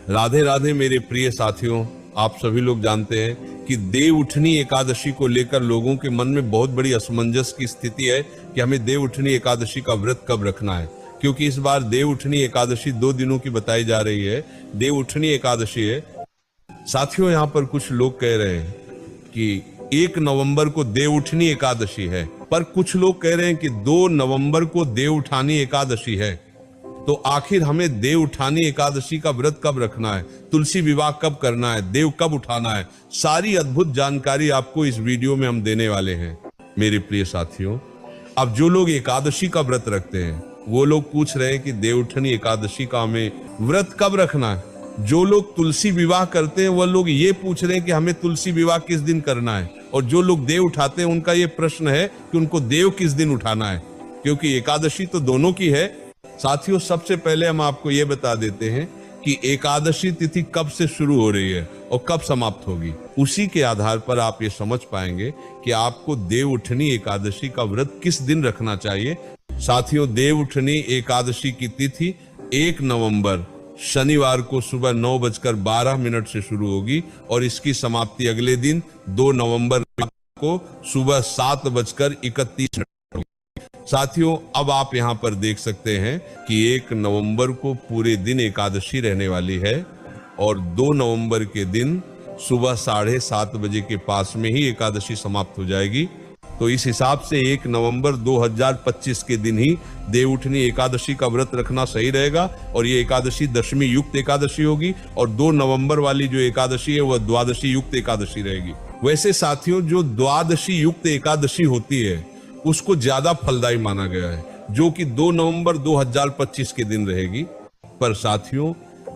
राधे राधे मेरे प्रिय साथियों, आप सभी लोग जानते हैं कि देवउठनी एकादशी को लेकर लोगों के मन में बहुत बड़ी असमंजस की स्थिति है कि हमें देवउठनी एकादशी का व्रत कब रखना है। क्योंकि इस बार देवउठनी एकादशी 2 दिनों की बताई जा रही है। देवउठनी एकादशी है साथियों, यहाँ पर कुछ लोग कह रहे हैं कि 1 नवंबर को देवउठनी एकादशी है, पर कुछ लोग कह रहे हैं कि 2 नवंबर को देवउठानी एकादशी है। तो आखिर हमें देव उठानी एकादशी का व्रत कब रखना है, तुलसी विवाह कब करना है, देव कब उठाना है, सारी अद्भुत जानकारी आपको इस वीडियो में हम देने वाले हैं मेरे प्रिय साथियों। अब जो लोग एकादशी का व्रत रखते हैं वो लोग पूछ रहे हैं कि देवउठनी एकादशी का हमें व्रत कब रखना है। जो लोग तुलसी विवाह करते हैं वह लोग ये पूछ रहे हैं कि हमें तुलसी विवाह किस दिन करना है। और जो लोग देव उठाते हैं उनका ये प्रश्न है कि उनको देव किस दिन उठाना है, क्योंकि एकादशी तो दोनों की है। साथियों, सबसे पहले हम आपको ये बता देते हैं कि एकादशी तिथि कब से शुरू हो रही है और कब समाप्त होगी। उसी के आधार पर आप ये समझ पाएंगे कि आपको देवउठनी एकादशी का व्रत किस दिन रखना चाहिए। साथियों, देवउठनी एकादशी की तिथि 1 नवंबर शनिवार को सुबह 9:12 से शुरू होगी और इसकी समाप्ति अगले दिन 2 नवंबर को सुबह 7:31 साथियों, अब आप यहाँ पर देख सकते हैं कि 1 नवंबर को पूरे दिन एकादशी रहने वाली है और 2 नवंबर के दिन सुबह 7:30 बजे के पास में ही एकादशी समाप्त हो जाएगी। तो इस हिसाब से 1 नवंबर 2025 के दिन ही देवउठनी एकादशी का व्रत रखना सही रहेगा और ये एकादशी दशमी युक्त एकादशी होगी और 2 नवंबर वाली जो एकादशी है वह द्वादशी युक्त एकादशी रहेगी। वैसे साथियों, जो द्वादशी युक्त एकादशी होती है उसको ज्यादा फलदायी माना गया है, जो कि 2 नवंबर 2025 के दिन रहेगी। पर साथियों,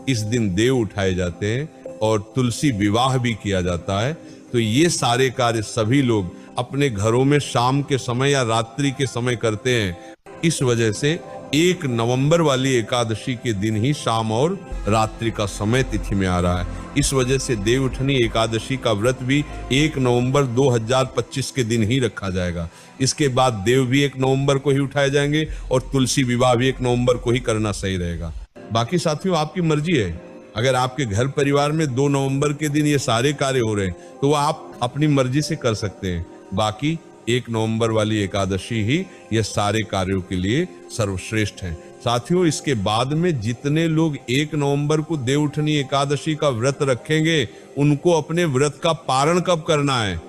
इस दिन देव उठाए जाते हैं और तुलसी विवाह भी किया जाता है। तो ये सारे कार्य सभी लोग अपने घरों में शाम के समय या रात्रि के समय करते हैं। इस वजह से 1 नवंबर वाली एकादशी के दिन ही शाम और रात्रि का समय तिथि में आ रहा है। इस वजह से देवउठनी एकादशी का व्रत भी 1 नवंबर 2025 के दिन ही रखा जाएगा। इसके बाद देव भी 1 नवंबर को ही उठाए जाएंगे और तुलसी विवाह भी 1 नवंबर को ही करना सही रहेगा। बाकी साथियों, आपकी मर्जी है। अगर आपके घर परिवार में 2 नवंबर के दिन ये सारे कार्य हो रहे हैं तो आप अपनी मर्जी से कर सकते हैं। बाकी 1 नवंबर वाली एकादशी ही ये सारे कार्यों के लिए सर्वश्रेष्ठ है। साथियों, इसके बाद में जितने लोग 1 नवंबर को देवउठनी एकादशी का व्रत रखेंगे उनको अपने व्रत का पारण कब करना है,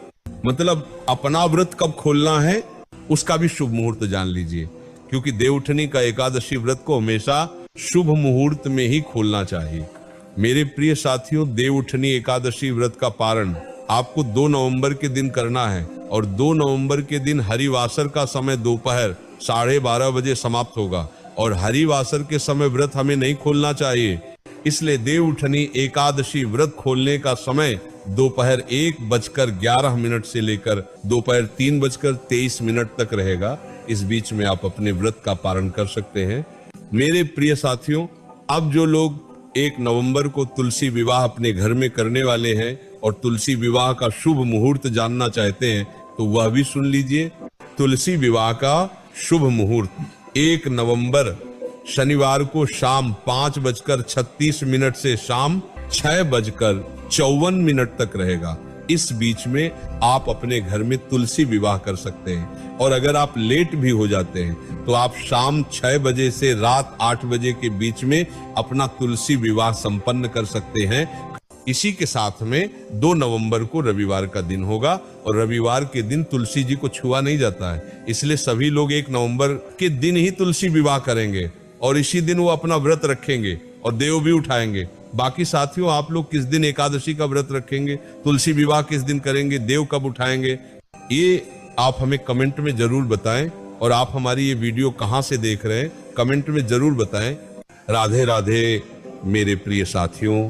मतलब अपना व्रत कब खोलना है, उसका भी शुभ मुहूर्त जान लीजिए। क्योंकि देवउठनी का एकादशी व्रत को हमेशा शुभ मुहूर्त में ही खोलना चाहिए। मेरे प्रिय साथियों, देवउठनी एकादशी व्रत का पारण आपको 2 नवंबर के दिन करना है और 2 नवंबर के दिन हरिवासर का समय दोपहर 12:30 बजे समाप्त होगा और हरिवासर के समय व्रत हमें नहीं खोलना चाहिए। इसलिए देवउठनी एकादशी व्रत खोलने का समय दोपहर 1:11 से लेकर दोपहर 3:23 तक रहेगा। इस बीच में आप अपने व्रत का पारण कर सकते हैं। मेरे प्रिय साथियों, अब जो लोग 1 नवंबर को तुलसी विवाह अपने घर में करने वाले हैं और तुलसी विवाह का शुभ मुहूर्त जानना चाहते हैं तो वह भी सुन लीजिए। तुलसी विवाह का शुभ मुहूर्त 1 नवंबर शनिवार को शाम 5:36 से शाम 6:54 तक रहेगा। इस बीच में आप अपने घर में तुलसी विवाह कर सकते हैं और अगर आप लेट भी हो जाते हैं तो आप शाम 6 बजे से रात 8 बजे के बीच में अपना तुलसी विवाह संपन्न कर सकते हैं। इसी के साथ में 2 नवंबर को रविवार का दिन होगा और रविवार के दिन तुलसी जी को छुआ नहीं जाता है, इसलिए सभी लोग 1 नवंबर के दिन ही तुलसी विवाह करेंगे और इसी दिन वो अपना व्रत रखेंगे और देव भी उठाएंगे। बाकी साथियों, आप लोग किस दिन एकादशी का व्रत रखेंगे, तुलसी विवाह किस दिन करेंगे, देव कब उठाएंगे, ये आप हमें कमेंट में जरूर बताएं। और आप हमारी ये वीडियो कहां से देख रहे हैं कमेंट में जरूर बताएं। राधे राधे मेरे प्रिय साथियों।